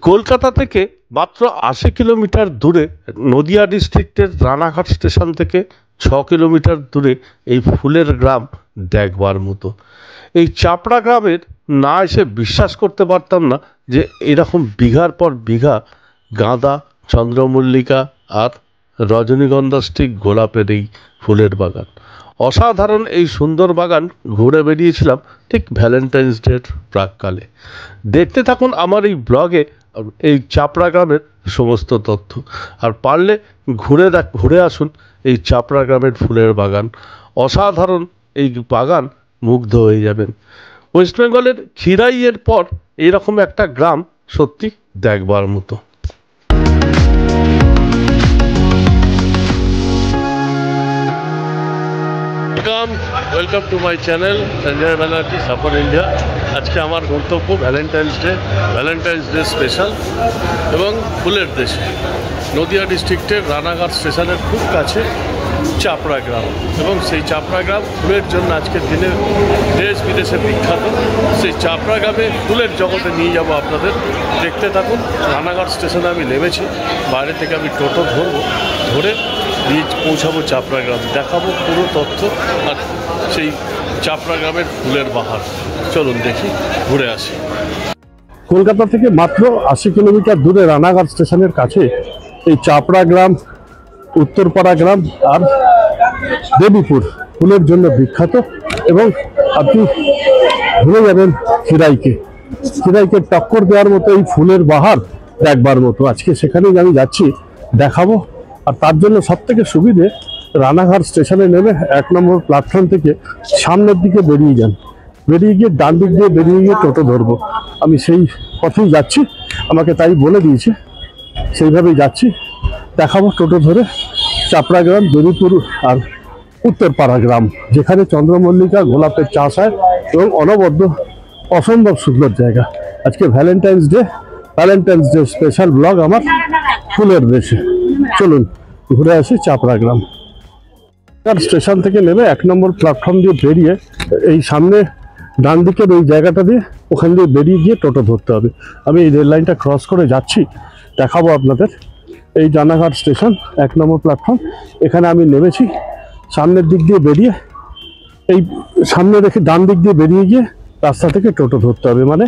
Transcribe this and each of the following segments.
কলকাতা থেকে মাত্র ৮০ কিলোমিটার দূরে নদিয়া ডিস্ট্রিক্টের রানাঘাট স্টেশন থেকে ৬ কিলোমিটার দূরে এই ফুলের গ্রাম দেখবার মতো। এই চাপড়া গ্রামের না এসে বিশ্বাস করতে পারতাম না যে এরকম বিঘার পর বিঘা গাঁদা, চন্দ্রমল্লিকা আর রজনীগন্ধা স্টিক গোলাপের এই ফুলের বাগান। অসাধারণ এই সুন্দর বাগান ঘুরে বেরিয়েছিলাম ঠিক ভ্যালেন্টাইন্স ডের প্রাককালে। দেখতে থাকুন আমার এই ব্লগে এই চাপড়া গ্রামের সমস্ত তথ্য, আর পারলে ঘুরে আসুন এই চাপড়া গ্রামের ফুলের বাগান। অসাধারণ এই বাগান, মুগ্ধ হয়ে যাবেন। ওয়েস্ট বেঙ্গলের খিরাইয়ের পর এইরকম একটা গ্রাম সত্যি দেখবার মতো। Welcome to my channel Sanjay Banerjee suffer India. আজকে আমার গন্তব্য ভ্যালেন্টাইন্স ডে স্পেশাল এবং ফুলের দেশে নদিয়া ডিস্ট্রিক্টের রানাঘাট স্টেশনের খুব কাছে চাপড়া গ্রাম, এবং সেই চাপড়া গ্রাম ফুলের জন্য আজকের দিনে দেশ বিদেশে বিখ্যাত। সেই চাপড়া গ্রামে ফুলের জগতে নিয়ে যাব আপনাদের, দেখতে থাকুন। রানাঘাট স্টেশনে আমি নেমেছি, বাইরে থেকে আমি টোটো ধরে নিয়ে পৌঁছাবো চাপড়া গ্রাম, দেখাবো পুরো তথ্য আর সেই চাপড়া গ্রামের ফুলের বাহার। চলুন দেখি, ঘুরে আসি। কলকাতা থেকে মাত্র ৮০ কিলোমিটার দূরে রানাঘাট স্টেশনের কাছে এই চাপড়া গ্রাম, উত্তরপাড়া গ্রাম আর দেবীপুর ফুলের জন্য বিখ্যাত। এবং আপনি ভুলে যাবেন খিরাইকে টক্কর দেওয়ার মতো এই ফুলের বাহার দেখবার মতো। আজকে সেখানেই আমি যাচ্ছি, দেখাবো। আর তার জন্য সব থেকে সুবিধে, রানাঘাট স্টেশনে নেমে ১ নম্বর প্ল্যাটফর্ম থেকে সামনের দিকে বেরিয়ে যান, বেরিয়ে গিয়ে ডান দিক দিয়ে বেরিয়ে গিয়ে টোটো ধরবো। আমি সেই পথেই যাচ্ছি, আমাকে তাই বলে দিয়েছে, সেইভাবেই যাচ্ছি। দেখাবো টোটো ধরে চাপড়া গ্রাম, দেবীপুর আর উত্তরপাড়া গ্রাম, যেখানে চন্দ্রমল্লিকা গোলাপের চাষ হয় এবং অনবদ্য অসম্ভব সুন্দর জায়গা। আজকে ভ্যালেন্টাইন্স ডে স্পেশাল ব্লগ আমার ফুলের দেশে। চলুন ঘুরে আসি চাপড়া গ্রাম। স্টেশন থেকে নেমে ১ নম্বর প্ল্যাটফর্ম দিয়ে বেরিয়ে এই সামনে ডান দিকের ওই জায়গাটা দিয়ে ওখান দিয়ে বেরিয়ে গিয়ে টোটো ধরতে হবে। আমি এই রেল লাইনটা ক্রস করে যাচ্ছি, দেখাবো আপনাদের। এই রানাঘাট স্টেশন ১ নম্বর প্ল্যাটফর্ম, এখানে আমি নেমেছি। সামনের দিক দিয়ে বেরিয়ে এই সামনে রেখে ডান দিক দিয়ে বেরিয়ে গিয়ে রাস্তা থেকে টোটো ধরতে হবে, মানে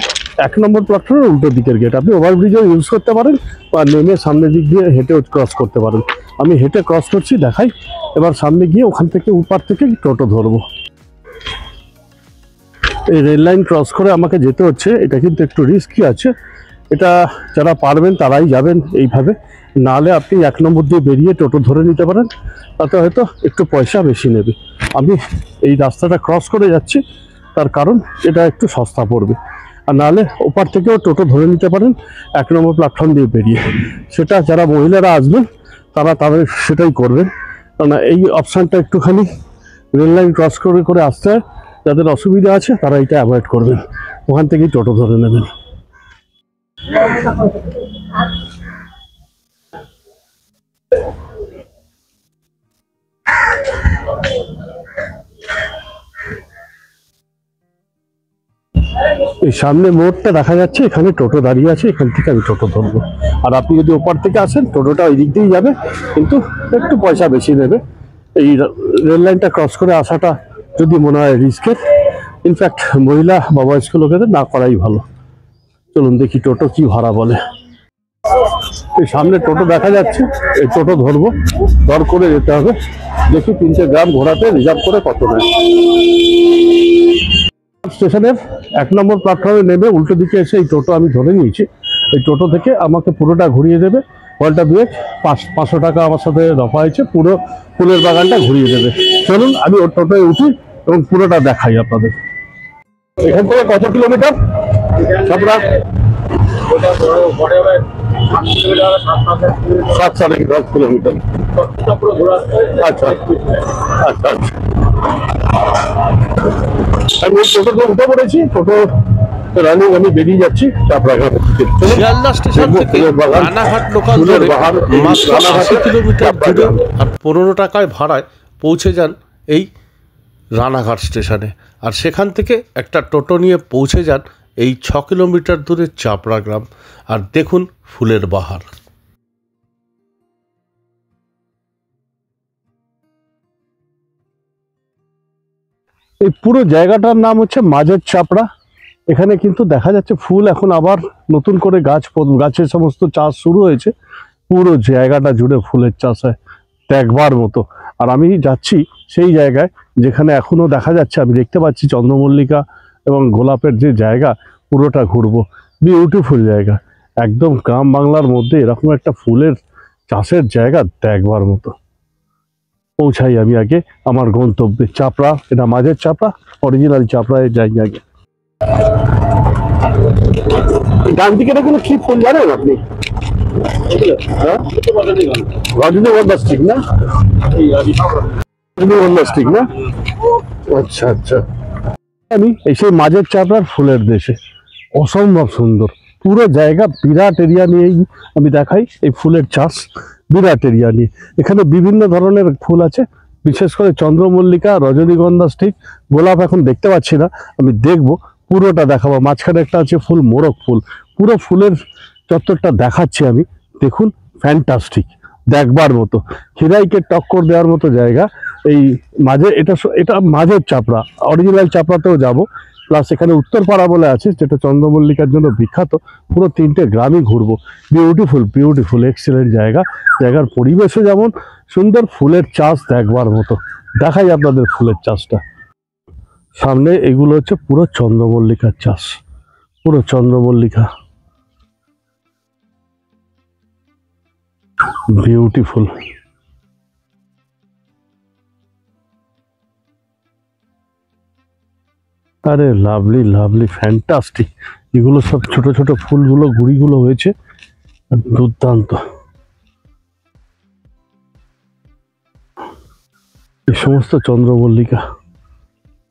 ১ নম্বর প্ল্যাটফর্মের উল্টো দিকের গেট। আপনি ওভারব্রিজও ইউজ করতে পারেন বা নেমে সামনের দিক দিয়ে হেঁটেও ক্রস করতে পারেন। আমি হেঁটে ক্রস করছি, দেখাই। এবার সামনে গিয়ে ওখান থেকে উপার থেকে টোটো ধরবো। এই রেল লাইন ক্রস করে আমাকে যেতে হচ্ছে, এটা কিন্তু একটু রিস্কি আছে। এটা যারা পারবেন তারাই যাবেন এইভাবে, নাহলে আপনি ১ নম্বর দিয়ে বেরিয়ে টোটো ধরে নিতে পারেন, তাতে হয়তো একটু পয়সা বেশি নেবে। আমি এই রাস্তাটা ক্রস করে যাচ্ছি, তার কারণ এটা একটু সস্তা পড়বে। আর নাহলে ওপার থেকেও টোটো ধরে নিতে পারেন ১ নম্বর প্ল্যাটফর্ম দিয়ে বেরিয়ে। সেটা যারা মহিলারা আসবেন তাদের সেটাই করবেন, কারণ এই অপশানটা একটুখানি রেল লাইন ক্রস করে আসতে হয়। যাদের অসুবিধা আছে তারা এটা অ্যাভয়েড করবেন, ওখান থেকেই টোটো ধরে নেবেন। এই সামনে মোড়টা দেখা যাচ্ছে, এখানে টোটো দাঁড়িয়ে আছে, এখান থেকে আমি টোটো ধরবো। আর আপনি যদি ওপার থেকে আসেন, টোটোটা ওই দিক দিয়েই যাবে, কিন্তু একটু পয়সা বেশি নেবে। এই রেল লাইনটা ক্রস করে আসাটা যদি মনে হয় রিস্কের, ইনফ্যাক্ট মহিলা বা বয়স্ক লোকেদের না করাই ভালো। চলুন দেখি টোটো কি ভাড়া বলে। এই সামনে টোটো দেখা যাচ্ছে, এই টোটো ধরবো, দর করে যেতে হবে। দেখি ৩টে গ্রাম ঘোরাতে রিজার্ভ করে কত নেয়। স্টেশনের ১ নম্বর প্ল্যাটফর্মে নেমে উল্টো দিকে এসে এই টোটো আমি ধরে নিয়েছি। এই টোটো থেকে আমাকে পুরোটা ঘুরিয়ে দেবে, ঘন্টা ২ ৫০০ টাকা আমার সাথে দফা হয়েছে, পুরো ফুলের বাগানটা ঘুরিয়ে দেবে। চলুন আমি ওর টোটোয় উঠি এবং পুরোটা দেখাই আপনাদের। এখান থেকে কত কিলোমিটার? চাপড়া ৭-১০ কিলোমিটার। আচ্ছা আচ্ছা, আমি টোটোতে উঠে পড়েছি, টোটো রানিং, আমি বেরিয়ে যাচ্ছি চাপড়া গ্রাম। শিয়ালদা স্টেশন থেকে রানাঘাট লোকাল ধরে মাত্র ৮০ কিলোমিটার দূরে আর ১৫ টাকায় ভাড়ায় পৌঁছে যান এই রানাঘাট স্টেশনে। আর সেখান থেকে একটা টোটো নিয়ে পৌঁছে যান এই 6 কিলোমিটার দূরে চাপড়া গ্রাম। আর দেখুন ফুলের বাহার। এই পুরো জায়গাটার নাম হচ্ছে মাঝের চাপড়া। এখানে কিন্তু দেখা যাচ্ছে ফুল এখন আবার নতুন করে গাছের সমস্ত চাষ শুরু হয়েছে। পুরো জায়গাটা জুড়ে ফুলের চাষ হয় দেখবার মতো। আর আমি যাচ্ছি সেই জায়গায় যেখানে এখনো দেখা যাচ্ছে, আমি দেখতে পাচ্ছি চন্দ্রমল্লিকা এবং গোলাপের যে জায়গা, পুরোটা ঘুরবো। বিউটিফুল জায়গা, একদম গ্রাম বাংলার মধ্যে এরকম একটা ফুলের চাষের জায়গা দেখবার মতো। পৌঁছাই আমি আগে আমার গন্তব্যে, চাপড়া। এটা মাঝের চাপড়া, অরিজিনাল চাপড়ায় যাই আগে। ডান দিকে কোনো কি ফুল জানেন আপনি? রজনীগন্ধা স্টিক না? রজনীগন্ধা স্টিক না? আচ্ছা আচ্ছা। আমি এই সেই মাঝের চাপড়ার ফুলের দেশে, অসম্ভব সুন্দর পুরো জায়গা। বিরাট এরিয়া নিয়েই আমি দেখাই এই ফুলের চাষ, বিরাট এরিয়া নিয়ে। এখানে বিভিন্ন ধরনের ফুল আছে, বিশেষ করে চন্দ্রমল্লিকা, রজনীগন্ধা স্টিক, গোলাপ এখন দেখতে পাচ্ছি না, আমি দেখবো, পুরোটা দেখাবো। মাঝখানে একটা আছে ফুল, মোরগ ফুল। পুরো ফুলের চত্বরটা দেখাচ্ছি আমি, দেখুন, ফ্যান্টাস্টিক, দেখবার মতো, হিরাইকে টক্কর দেওয়ার মতো জায়গা। এই মাঝে এটা মাঝের চাপড়া, অরিজিনাল চাপড়াতেও যাব। প্লাস এখানে উত্তরপাড়া বলে আছে, যেটা চন্দ্রমল্লিকার জন্য বিখ্যাত। পুরো 3টে গ্রামই ঘুরবো। বিউটিফুল বিউটিফুল, এক্সিলেন্ট জায়গা। জায়গার পরিবেশও যেমন সুন্দর, ফুলের চাষ দেখবার মতো। দেখাই আপনাদের ফুলের চাষটা। সামনে এগুলো হচ্ছে পুরো চন্দ্রমল্লিকার চাষ, পুরো চন্দ্রমল্লিকা, বিউটিফুল। আরে লাভলি লাভলি, ফ্যান্টাস্টিক। এগুলো সব ছোট ছোট ফুলগুলো, গুড়িগুলো হয়েছে, দুর্দান্ত। এই সমস্ত চন্দ্রমল্লিকা,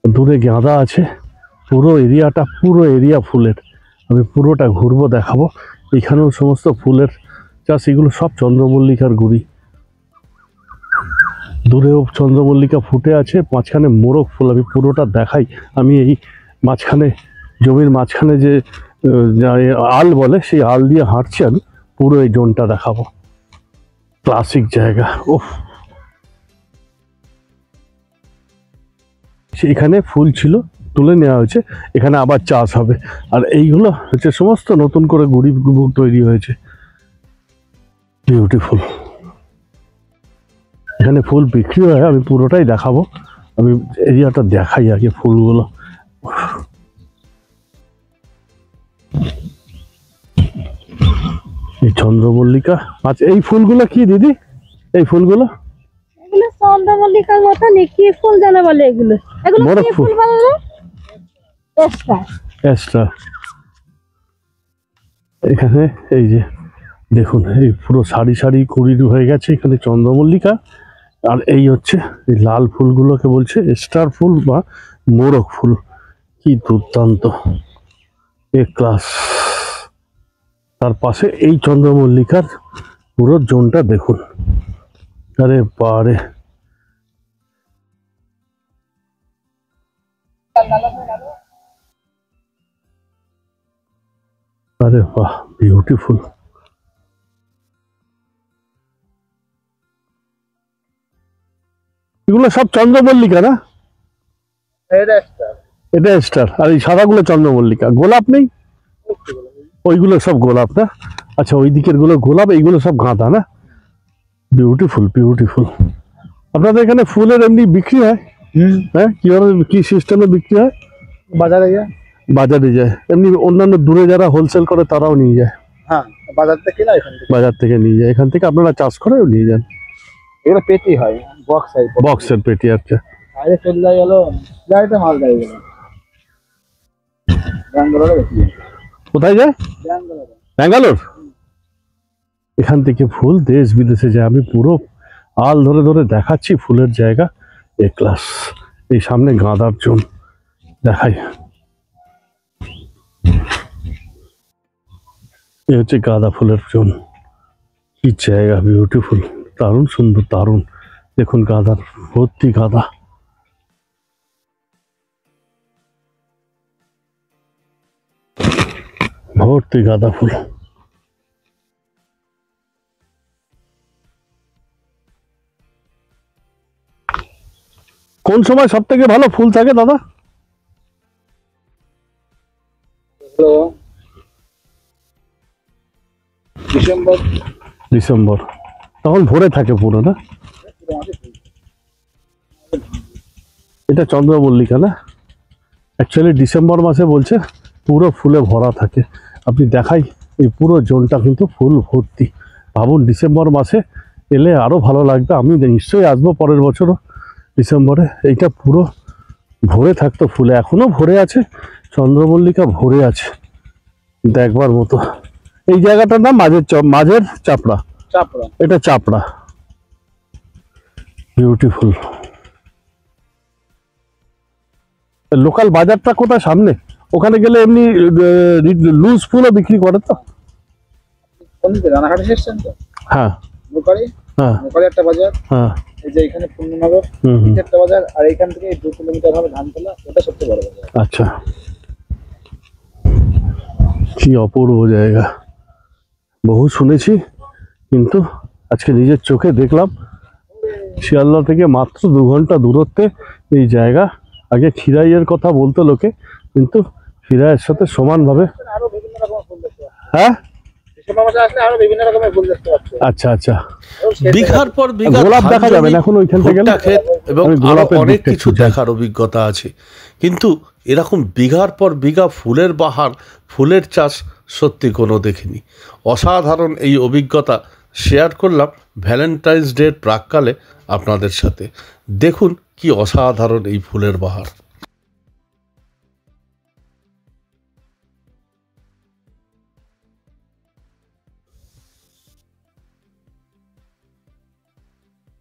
দূরে গাঁদা আছে। পুরো এরিয়া ফুলের। আমি পুরোটা ঘুরবো, দেখাবো। এখানেও সমস্ত ফুলের চাষ, এগুলো সব চন্দ্রমল্লিকার গুড়ি। দূরেও চন্দ্রমল্লিকা ফুটে আছে, মাঝখানে মোরগ ফুল। আমি পুরোটা দেখাই। আমি এই মাঝখানে, জমির মাঝখানে যে আল বলে, সেই আল দিয়ে হাঁটছি আমি, পুরো এই জোনটা দেখাবো। ক্লাসিক জায়গা। ওহ, এখানে ফুল ছিল, তুলে নেওয়া হয়েছে, এখানে আবার চাষ হবে। আর এইগুলো হচ্ছে সমস্ত নতুন করে গুড়ি তৈরি হয়েছে। বিউটিফুল। এখানে ফুল বিক্রি হয়, আমি পুরোটাই দেখাবো। আমি এরিয়াটা দেখাই আগে, ফুলগুলো। এই চন্দ্রমল্লিকা। আচ্ছা, এই ফুলগুলো কি দিদি? এই ফুলগুলো চন্দ্রমল্লিকার মতনই, কি ফুল জানা বলে এগুলো? এগুলো কি ফুল বলে না? এস্টার। এখানে এই যে দেখুন, এই পুরো সারি সারি কুড়ি হয়ে গেছে এখানে চন্দ্রমল্লিকা। আর এই হচ্ছে এই লাল ফুলগুলোকে বলছে স্টার ফুল বা মোরগ ফুল। কি দুর্দান্ত, এ ক্লাস। তার পাশে এই চন্দ্রমল্লিকার পুরো জোনটা দেখুন। আরে বারে, আরে বাহ, বিউটিফুল। এগুলো সব চন্দ্রমল্লিকা না? এটা স্টার। আর এই সাদাগুলো চন্দ্রমল্লিকা। গোলাপ নেই? ওইগুলো সব গোলাপ না? আচ্ছা, ওই দিকের গুলো গোলাপ, এইগুলো সব গাঁদা না? Beautiful beautiful. আপনাদের এখানে ফুলের এমনি বিক্রি হয়? হ্যাঁ, কিভাবে, কি সিস্টেমে বিক্রি হয়? বাজারে যায়। বাজারে যায়, এমনি অন্যান্য দূরে যারা হোলসেল করে তারাও নিয়ে যায়? হ্যাঁ, বাজার থেকে না, এখান থেকে। বাজার থেকে নিয়ে যায়, এখান থেকে আপনারা চাষ করেও নিয়ে যান? এগুলো পেটি হয়, বক্সের পেটি। আচ্ছা, বাইরে চলে গেল, গাড়িতে মাল গাড়ি গেল, ব্যাঙ্গালোরে বেশি। কোথায় যায়? ব্যাঙ্গালোরে। ব্যাঙ্গালোর। এখান থেকে ফুল দেশ বিদেশে যায়। আমি পুরো আল ধরে ধরে দেখাচ্ছি ফুলের জায়গা, এ ক্লাস। এই সামনে গাঁদার জন্য দেখাই। এই হচ্ছে গাঁদা ফুলের জন্য। কি জায়গা, বিউটিফুল, দারুণ সুন্দর, দারুণ। দেখুন গাঁদার, ভর্তি গাঁদা। ভর্তি গাঁদা ফুল। কোন সময় সব থেকে ভালো ফুল থাকে দাদা? ডিসেম্বর। ডিসেম্বর, তখন ভরে থাকে পুরো না? এটা চন্দ্রমল্লিকা না? অ্যাকচুয়ালি ডিসেম্বর মাসে বলছে পুরো ফুলে ভরা থাকে। আপনি দেখাই, এই পুরো জোনটা কিন্তু ফুল ভর্তি। ভাবুন, ডিসেম্বর মাসে এলে আরো ভালো লাগবে। আমি নিশ্চয়ই আসবো পরের বছরও ডিসেম্বরে। এইটা পুরো ভরে থাকতো ফুলে, এখনো ভরে আছে, চন্দ্রমল্লিকা ভরে আছে, দেখবার মতো। এই জায়গাটার নাম মাঝের চাপড়া। চাপড়া, এটা চাপড়া। বিউটিফুল। লোকাল বাজারটা কোথায়? সামনে। ওখানে গেলে এমনি লুজ ফুলও বিক্রি করে তো? কোন দিকে? রানাঘাটে এসেছেন তো? হ্যাঁ নোকারি, হ্যাঁ নোকারি একটা বাজার, হ্যাঁ। এই যে এখানে পূর্ণনগর একটা বাজার, আর এইখান থেকে 2 কিলোমিটার হবে ধানতলা, ওটা সবচেয়ে বড় বাজার। আচ্ছা, কি অপূর্ব জায়গা। বহু শুনেছি, কিন্তু আজকে নিজের চোখে দেখলাম। শিয়ালদা থেকে মাত্র 2 ঘন্টা দূরত্বে এই জায়গা। আগে খিরাইয়ের কথা বলতো লোকে, কিন্তু খিরাইয়ের সাথে সমানভাবে। আরো বিভিন্ন রকমের ফুল দেখতে পাচ্ছেন। হ্যাঁ, ডিসেম্বর মাসে আসলে আরো বিভিন্ন রকমের ফুল দেখতে পাচ্ছেন। আচ্ছা আচ্ছা। বিঘার পর বিঘা গোলাপ দেখা যাবে না এখন ওইখান থেকে? ভুট্টা ক্ষেত এবং আমি আরো গোলাপের অনেক দিকটা কিছু একটু যাই। দেখার অভিজ্ঞতা আছে, কিন্তু এরকম বিঘার পর বিঘা ফুলের বাহার, ফুলের চাষ সত্যি কোনো দেখিনি। অসাধারণ এই অভিজ্ঞতা শেয়ার করলাম ভ্যালেন্টাইন্স ডের প্রাককালে আপনাদের সাথে। দেখুন কি অসাধারণ এই ফুলের বাহার।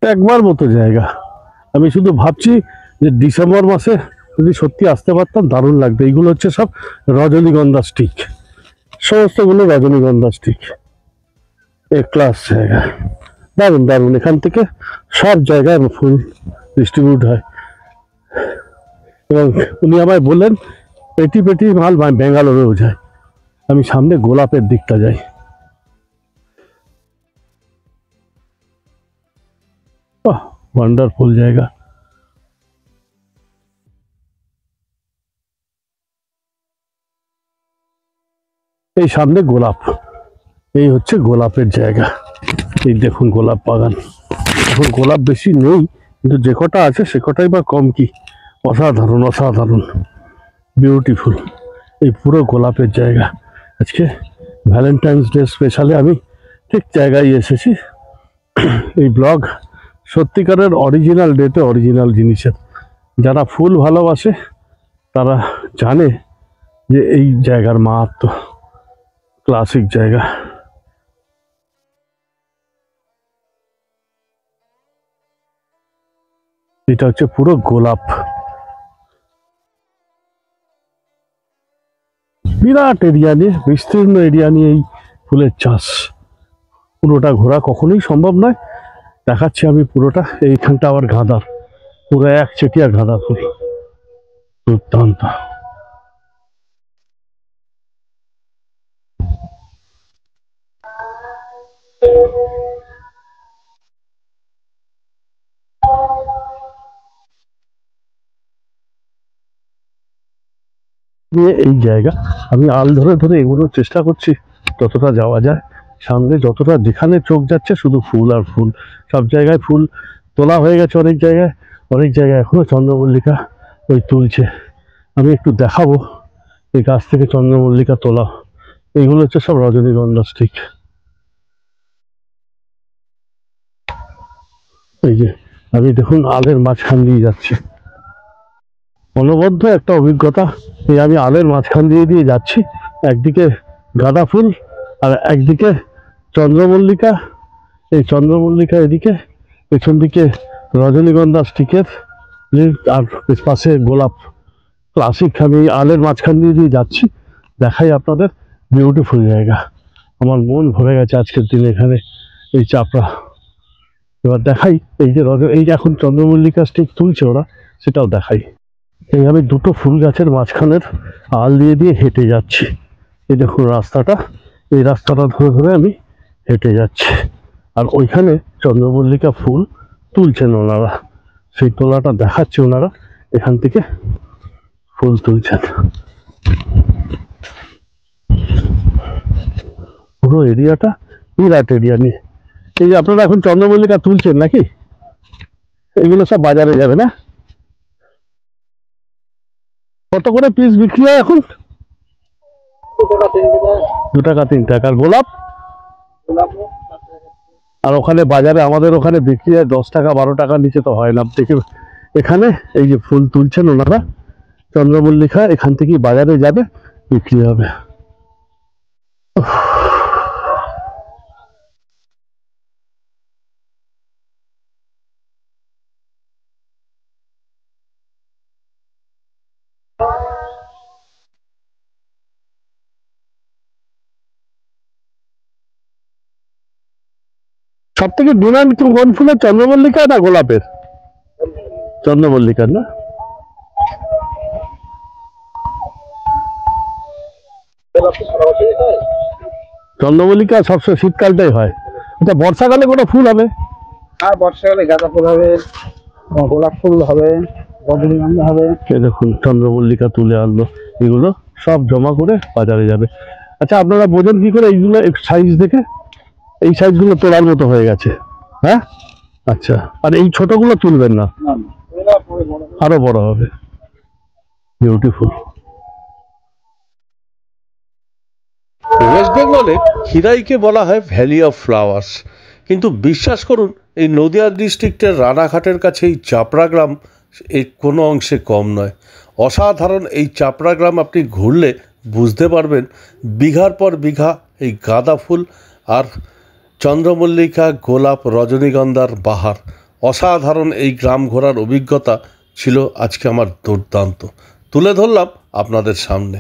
একবার মতো জায়গা। আমি শুধু ভাবছি যে ডিসেম্বর মাসে যদি সত্যি আসতে পারতাম দারুণ লাগবে। এইগুলো হচ্ছে সব রজনীগন্ধা স্টিক, সমস্তগুলো রজনীগন্ধা স্টিক। এ ক্লাস জায়গা, দারুণ দারুণ। এখান থেকে সব জায়গায় ফুল ডিস্ট্রিবিউট হয়। এবং উনি আমায় বললেন পেটি পেটি মাল ব্যাঙ্গালোরেও যায়। আমি সামনে গোলাপের দিকটা যাই। ওয়ান্ডারফুল জায়গা। এই সামনে গোলাপ, এই হচ্ছে গোলাপের জায়গা। এই দেখুন গোলাপ বাগান। এখন গোলাপ বেশি নেই, কিন্তু যে কটা আছে সে কটাই বা কম কি। অসাধারণ অসাধারণ, বিউটিফুল। এই পুরো গোলাপের জায়গা। আজকে ভ্যালেন্টাইন্স ডে স্পেশালে আমি ঠিক জায়গায় এসেছি। এই ব্লগ সত্যিকারের অরিজিনাল ডেতে অরিজিনাল জিনিসের। যারা ফুল ভালোবাসে তারা জানে যে এই জায়গার মাহাত্ম্য। ক্লাসিক জায়গা। এটা হচ্ছে পুরো গোলাপ। বিরাট এরিয়া নিয়ে, বিস্তীর্ণ এরিয়া নিয়ে এই ফুলের চাষ। পুরোটা ঘোরা কখনোই সম্ভব নয়। দেখাচ্ছি আমি পুরোটা। এইখানটা আবার গাঁদার, পুরো একচেটিয়া গাঁদা ফুল, দুর্দান্ত। এই জায়গা আমি আল ধরে ধরে এগোনোর চেষ্টা করছি যতটা যাওয়া যায়। সামনে যতটা যেখানে চোখ যাচ্ছে শুধু ফুল আর ফুল। সব জায়গায় ফুল তোলা হয়ে গেছে, অনেক জায়গায়, অনেক জায়গায় এখনো চন্দ্রমল্লিকা ওই তুলছে। আমি একটু দেখাবো এই গাছ থেকে চন্দ্রমল্লিকা তোলা। এইগুলো হচ্ছে সব রজনীগন্ধা স্টিক। এই যে আমি দেখুন আলের মাঝখান দিয়ে যাচ্ছি। অনবদ্য একটা অভিজ্ঞতা। এই আমি আলের মাঝখান দিয়ে দিয়ে যাচ্ছি, একদিকে গাঁদা ফুল আর একদিকে চন্দ্রমল্লিকা। এই চন্দ্রমল্লিকা এদিকে, পেছন দিকে রজনীগন্ধা স্টিকের, আর পাশে গোলাপ। ক্লাসিক। আমি আলের মাঝখান দিয়ে দিয়ে যাচ্ছি, দেখাই আপনাদের। বিউটিফুল জায়গা। আমার মন ভরে গেছে আজকের দিনে এখানে এই চাপড়া। এবার দেখাই এই যে এই যে এখন চন্দ্রমল্লিকা স্টিক তুলছে ওরা, সেটাও দেখাই। এই আমি দুটো ফুল গাছের মাঝখানের আল দিয়ে দিয়ে হেঁটে যাচ্ছি। এই দেখুন রাস্তাটা, এই রাস্তাটা ধরে ধরে আমি হেঁটে যাচ্ছি। আর ওইখানে চন্দ্রমল্লিকা ফুল তুলছেন ওনারা, সেই তোলাটা দেখাচ্ছে ওনারা, এখান থেকে ফুল তুলছেন। পুরো এরিয়াটা বিরাট এরিয়া নিয়ে। এই যে আপনারা এখন চন্দ্রমল্লিকা তুলছেন নাকি? এগুলো সব বাজারে যাবে না? কত করে পিস বিক্রি হয় এখন? 2 টাকা 3 টাকা। আর গোলাপ? আর ওখানে বাজারে আমাদের ওখানে বিক্রি হয় 10 টাকা 12 টাকার নিচে তো হয় না। দেখে এখানে এই যে ফুল তুলছেন ওনারা চন্দ্রমল্লিকা, এখান থেকেই বাজারে যাবে, বিক্রি হবে। সব থেকে ডিমান্ড কোন ফুলের, চন্দ্রমল্লিকা না গোলাপের? চন্দ্রমল্লিকার না? চন্দ্রমল্লিকা সবসময় শীতকালটাই হয়। এটা বর্ষাকালে কোনো ফুল হবে? আর বর্ষাকালে গাঁদা ফুল হবে, গোলাপ ফুল হবে, রজনীগন্ধা হবে। এই দেখুন চন্দ্রমল্লিকা তুলে আনলো, এগুলো সব জমা করে বাজারে যাবে। আচ্ছা আপনারা বোঝেন কি করে এইগুলো সাইজ দেখে? এই সাইজগুলো তোলার মতো হয়ে গেছে, হ্যাঁ? আচ্ছা, আর এই ছোটগুলো তুলবেন না, আরো বড় হবে। বিউটিফুল। ওয়েস্ট বেঙ্গলে খিরাইকে বলা হয় ভ্যালি অফ ফ্লাওয়ার্স, কিন্তু বিশ্বাস করুন এই নদিয়া ডিস্ট্রিক্টের রানাঘাটের কাছে এই চাপড়া গ্রাম এই কোনো অংশে কম নয়। অসাধারণ এই চাপড়া গ্রাম আপনি ঘুরলে বুঝতে পারবেন বিঘার পর বিঘা এই গাঁদা ফুল আর চন্দ্রমল্লিকা, গোলাপ, রজনীগন্ধার বাহার। অসাধারণ এই গ্রাম ঘোরার অভিজ্ঞতা ছিল আজকে আমার দুর্দান্ত, তুলে ধরলাম আপনাদের সামনে।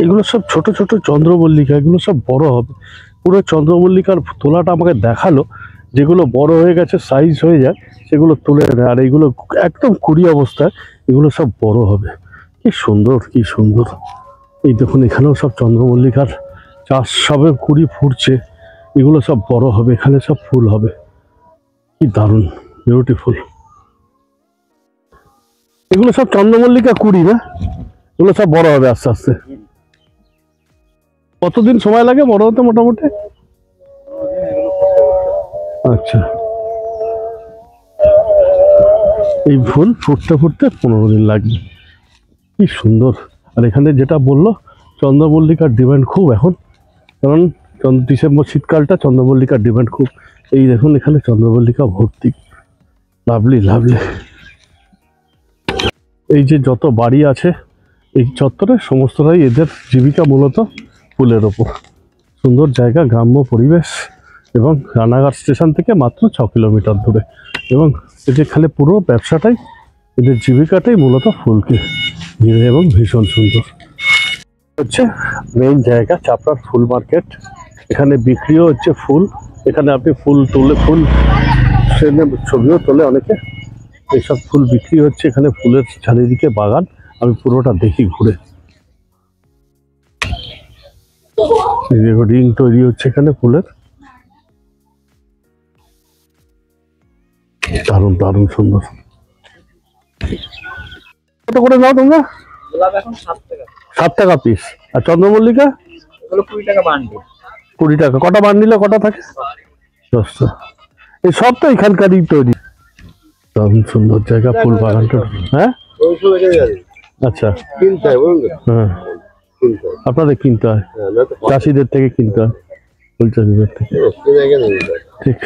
এগুলো সব ছোট ছোট চন্দ্রমল্লিকা, এগুলো সব বড় হবে। পুরো চন্দ্রমল্লিকার তোলাটা আমাকে দেখালো, যেগুলো বড় হয়ে গেছে সাইজ হয়ে যায় সেগুলো তুলে নেয়, আর এইগুলো একদম কুড়ি অবস্থায়, এগুলো সব বড় হবে। কি সুন্দর, কি সুন্দর। এই দেখুন এখানেও সব চন্দ্রমল্লিকার চাষ, সবে কুড়ি ফুটছে, এগুলো সব বড় হবে, এখানে সব ফুল হবে। কি দারুণ, বিউটিফুল। এগুলো সব চন্দ্রমল্লিকা কুড়ি না? এগুলো সব বড় হবে আস্তে আস্তে। কতদিন সময় লাগে বড় হতে মোটামুটি? আচ্ছা, এই ফুল ফুটতে ফুটতে 15 দিন লাগবে। কি সুন্দর। আর এখানে যেটা বললো চন্দ্রমল্লিকার ডিমান্ড খুব এখন, কারণ ডিসেম্বর শীতকালটা চন্দ্রমল্লিকার ডিমান্ড খুব। এই দেখুন এখানে চন্দ্রমল্লিকা ভর্তি, লাভলি লাভলি। এই যে যত বাড়ি আছে এই চত্বরে সমস্তটাই এদের জীবিকা মূলত ফুলের ওপর। সুন্দর জায়গা, গ্রাম্য পরিবেশ, এবং রানাঘাট স্টেশন থেকে মাত্র 6 কিলোমিটার দূরে। এবং এখানে পুরো ব্যবসাটাই, এদের জীবিকাটাই মূলত ফুলকে ঘিরে, এবং ভীষণ সুন্দর। হচ্ছে মেইন জায়গা চাপড়ার ফুল মার্কেট। এখানে বিক্রিও হচ্ছে ফুল। এখানে আপনি ফুল তুলে, ফুল ছবিও তোলে অনেকে। এইসব ফুল বিক্রি হচ্ছে এখানে, ফুলের চারিদিকে বাগান। আমি পুরোটা দেখি ঘুরে। রিং তৈরি হচ্ছে এখানে ফুলের, দারুণ দারুণ সুন্দর। কত করে নাও তোমরা? গোলাপ এখন 7 টাকা। 7 টাকা পিস। আর চন্দ্রমল্লিকা? এগুলো 20 টাকা বান্ডিল। 20 টাকা। কটা বান্ডিলে কটা থাকে? 10টা। এই সব তো এখানকারই তৈরি। দারুণ সুন্দর জায়গা, ফুল বাগানটা। হ্যাঁ, আচ্ছা, হ্যাঁ, আপনাদের কিনতে হয়, চাষিদের থেকে কিনতে হয়, ফুল চাষিদের থেকে। ঠিক।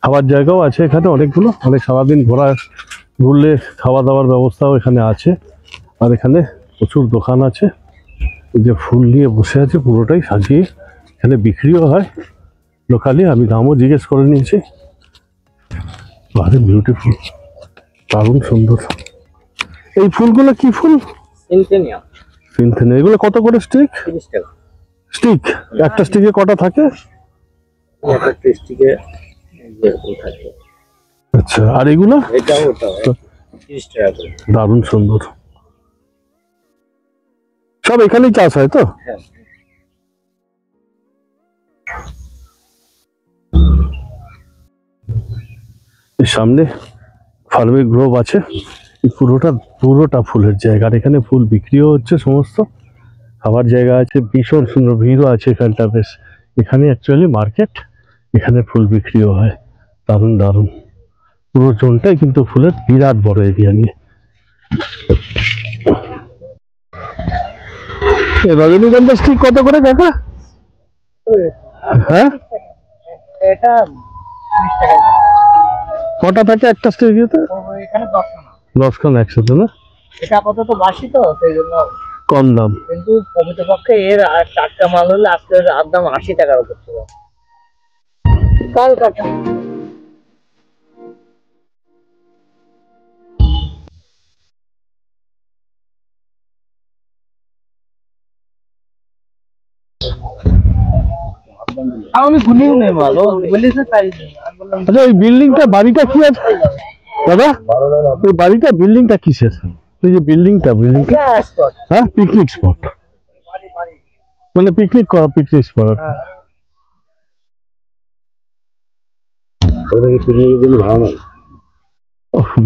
খাবার জায়গাও আছে এখানে অনেকগুলো, অনেক সারাদিন ঘুরলে খাওয়া দাওয়ার ব্যবস্থাও এখানে আছে। আর এখানে প্রচুর দোকান আছে, যে ফুল নিয়ে বসে আছে পুরোটাই সাজিয়ে। এখানে বিক্রিও হয় লোকালি, আমি দামও জিজ্ঞেস করে নিয়েছি। ভারী বিউটিফুল, দারুণ সুন্দর। এই ফুলগুলো কি ফুল? সিনথেনিয়া। সিনথেনিয়া। এগুলো কত করে স্টিক? 30 টাকা। স্টিক? একটা স্টিকে কটা থাকে? একটা টেস্টিকে থাকে। আচ্ছা, আর এগুলো এটা ওটা 30 টাকা করে। দারুণ সুন্দর, সব এখানেই চাষ হয় তো? হ্যাঁ, সামনে ফার্মিং গ্রোভ আছে, এই পুরোটা ফুলের জায়গা, আর এখানে ফুল বিক্রিও হচ্ছে সমস্ত, খাবার জায়গা আছে, ভীষণ সুন্দর ভিড়ও আছে এখানটা বেশ। এখানে অ্যাকচুয়ালি মার্কেট, এখানে ফুল বিক্রিও হয়। দারুণ দারুণ, পুরো জোনটাই কিন্তু ফুলের বিরাট বড় এরিয়া নিয়ে। রজনীগন্ধা স্টিক কত করে কাকা? হ্যাঁ, এটা 30 টাকা। কটা থাকে একটা স্টিকেতে? এখানে 10 টাকা। 10খানা একসাথে না? এটা আপাতত বাসি তো সেই জন্য কম দাম। কিন্তু প্রকৃতপক্ষে এর আর টাটকা মাল হলে আজকে আর দাম 80 টাকার উপর ছিল। কাল কাটা আমি ভুলিও নেই মাল ও বলেছে তাই। আচ্ছা, ওই বিল্ডিংটা বাড়িটা কি আছে দাদা? ওই বাড়িটা বিল্ডিংটা কিসের? ওই যে বিল্ডিংটা হ্যাঁ, পিকনিক স্পট, মানে পিকনিক করা, পিকনিক স্পট।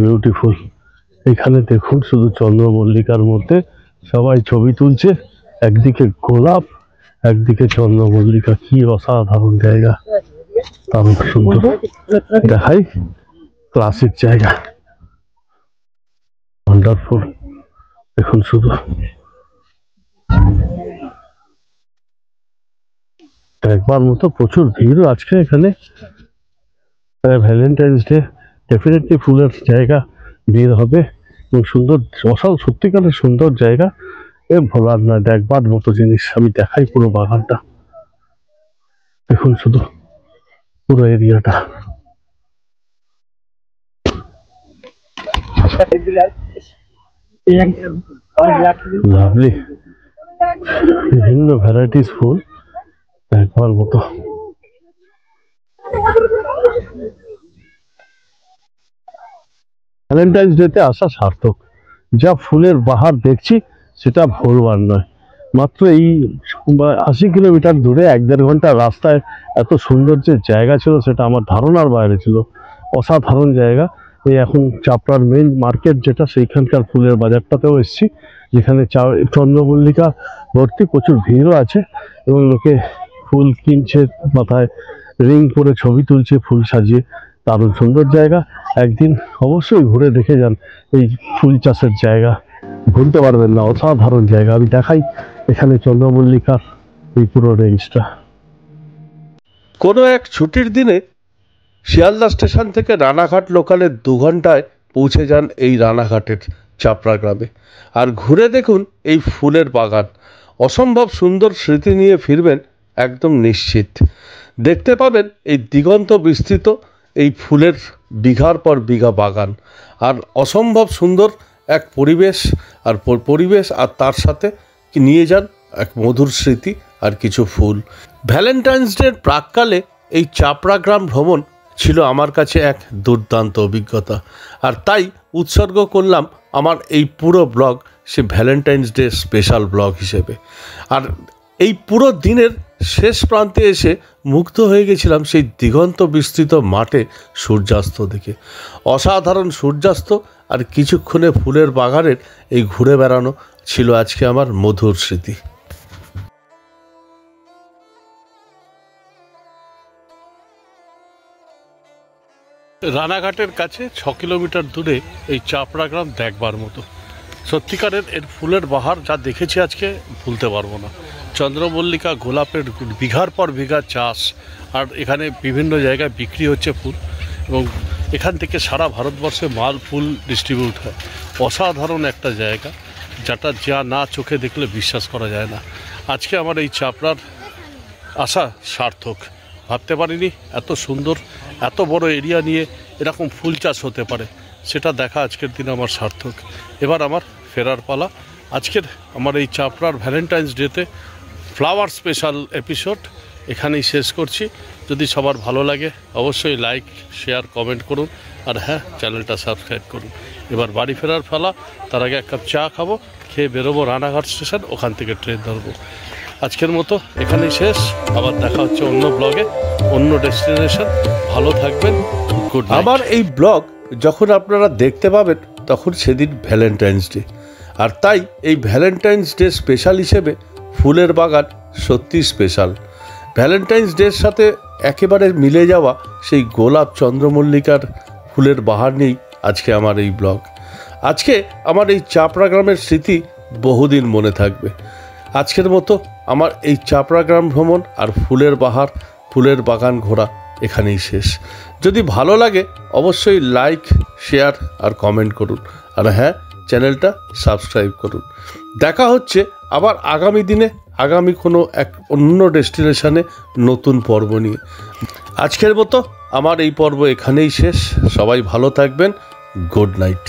বিউটিফুল। এখানে দেখুন শুধু চন্দ্রমল্লিকার মধ্যে সবাই ছবি তুলছে, একদিকে গোলাপ, একদিকে চন্দ্রমল্লিকা, কি অসাধারণ জায়গা, দারুণ সুন্দর। দেখাই ক্লাসিক জায়গা, ওয়ান্ডারফুল। দেখুন শুধু একবার মতো, প্রচুর ভিড় আজকে এখানে, ভ্যালেন্টাইন্স ডে, ডেফিনেটলি ফুলের জায়গা, ভিড় হবে এবং সুন্দর, সত্যিকারের সুন্দর জায়গা, এ ভোলার নয়, দেখবার মতো জিনিস। আমি দেখাই পুরো বাগানটা, দেখুন শুধু পুরো এরিয়াটা। লাভলি, বিভিন্ন ভ্যারাইটিস ফুল, দেখবার মতো। ভ্যালেন্টাইন্স ডেতে আসা সার্থক, যা ফুলের বাহার দেখছি সেটা ভুলবার নয়। মাত্র এই 80 কিলোমিটার দূরে 1-1.5 ঘন্টা রাস্তায় এত সুন্দর যে জায়গা ছিল সেটা আমার ধারণার বাইরে ছিল, অসাধারণ জায়গা। এই এখন চাপড়ার মেইন মার্কেট যেটা, সেইখানকার ফুলের বাজারটাতেও এসেছি, যেখানে চন্দ্রমল্লিকা ভর্তি, প্রচুর ভিড়ও আছে এবং লোকে ফুল কিনছে, মাথায় রিং পরে ছবি তুলছে ফুল সাজিয়ে। দারুণ সুন্দর জায়গা, একদিন অবশ্যই ঘুরে দেখে যান এই ফুল চাষের জায়গা, ভুলতে পারবেন না, অসাধারণ জায়গা। আমি দেখাই এখানে চন্দ্রমল্লিকার এই পুরো রেঞ্জটা। কোনো এক ছুটির দিনে শিয়ালদা স্টেশন থেকে রানাঘাট লোকালে 2 ঘন্টায় পৌঁছে যান এই রানাঘাটের চাপড়া গ্রামে, আর ঘুরে দেখুন এই ফুলের বাগান। অসম্ভব সুন্দর স্মৃতি নিয়ে ফিরবেন একদম নিশ্চিত। দেখতে পাবেন এই দিগন্ত বিস্তৃত এই ফুলের বিঘার পর বিঘা বাগান, আর অসম্ভব সুন্দর এক পরিবেশ, আর তার সাথে নিয়ে যান এক মধুর স্মৃতি আর কিছু ফুল। ভ্যালেন্টাইন্স ডের প্রাককালে এই চাপড়া গ্রাম ভ্রমণ ছিল আমার কাছে এক দুর্দান্ত অভিজ্ঞতা, আর তাই উৎসর্গ করলাম আমার এই পুরো ব্লগ সে ভ্যালেন্টাইন্স ডে স্পেশাল ব্লগ হিসেবে। আর এই পুরো দিনের শেষ প্রান্তে এসে মুগ্ধ হয়ে গেছিলাম সেই দিগন্ত বিস্তৃত মাঠে সূর্যাস্ত দেখে। অসাধারণ সূর্যাস্ত আর কিছুক্ষণে ফুলের বাগানের এই ঘুরে বেড়ানো ছিল আজকে আমার মধুর স্মৃতি। রানাঘাটের কাছে 6 কিলোমিটার দূরে এই চাপড়া গ্রাম দেখবার মতো। সত্যিকারের এর ফুলের বাহার যা দেখেছি আজকে ভুলতে পারবো না। চন্দ্রমল্লিকা, গোলাপের বিঘার পর বিঘা চাষ, আর এখানে বিভিন্ন জায়গায় বিক্রি হচ্ছে ফুল, এবং এখান থেকে সারা ভারতবর্ষে মাল ফুল ডিস্ট্রিবিউট হয়। অসাধারণ একটা জায়গা, যা না চোখে দেখলে বিশ্বাস করা যায় না। আজকে আমার এই চাপড়ার আসা সার্থক। ভাবতে পারিনি এত সুন্দর, এত বড় এরিয়া নিয়ে এরকম ফুল চাষ হতে পারে, সেটা দেখা আজকের দিনে আমার সার্থক। এবার আমার ফেরার পালা। আজকের আমার এই চাপড়ার ভ্যালেন্টাইন্স ডেতে ফ্লাওয়ার স্পেশাল এপিসোড এখানেই শেষ করছি। যদি সবার ভালো লাগে অবশ্যই লাইক, শেয়ার, কমেন্ট করুন, আর হ্যাঁ, চ্যানেলটা সাবস্ক্রাইব করুন। এবার বাড়ি ফেরার ফেলা, তার আগে এক কাপ চা খাবো, খেয়ে বেরোবো রানাঘাট স্টেশন, ওখান থেকে ট্রেন ধরবো। আজকের মতো এখানেই শেষ, আবার দেখা হচ্ছে অন্য ব্লগে, অন্য ডেস্টিনেশন। ভালো থাকবেন, গুড নাইট। আবার এই ব্লগ যখন আপনারা দেখতে পাবেন তখন সেদিন ভ্যালেন্টাইন্স ডে, আর তাই এই ভ্যালেন্টাইন্স ডে স্পেশাল হিসেবে ফুলের বাগান সত্যি স্পেশাল। ভ্যালেন্টাইন্স ডের সাথে একেবারে মিলে যাওয়া সেই গোলাপ, চন্দ্রমল্লিকার ফুলের বাহার নিয়েই আজকে আমার এই ব্লগ। আজকে আমার এই চাপড়া গ্রামের স্মৃতি বহুদিন মনে থাকবে। আজকের মতো আমার এই চাপড়া গ্রাম ভ্রমণ আর ফুলের বাহার, ফুলের বাগান ঘোরা এখানেই শেষ। যদি ভালো লাগে অবশ্যই লাইক, শেয়ার আর কমেন্ট করুন, আর হ্যাঁ, চ্যানেলটা সাবস্ক্রাইব করুন। দেখা হচ্ছে আবার আগামী দিনে, আগামী কোনো এক অন্য ডেস্টিনেশনে নতুন পর্ব নিয়ে। আজকের মতো আমার এই পর্ব এখানেই শেষ। সবাই ভালো থাকবেন, গুড নাইট।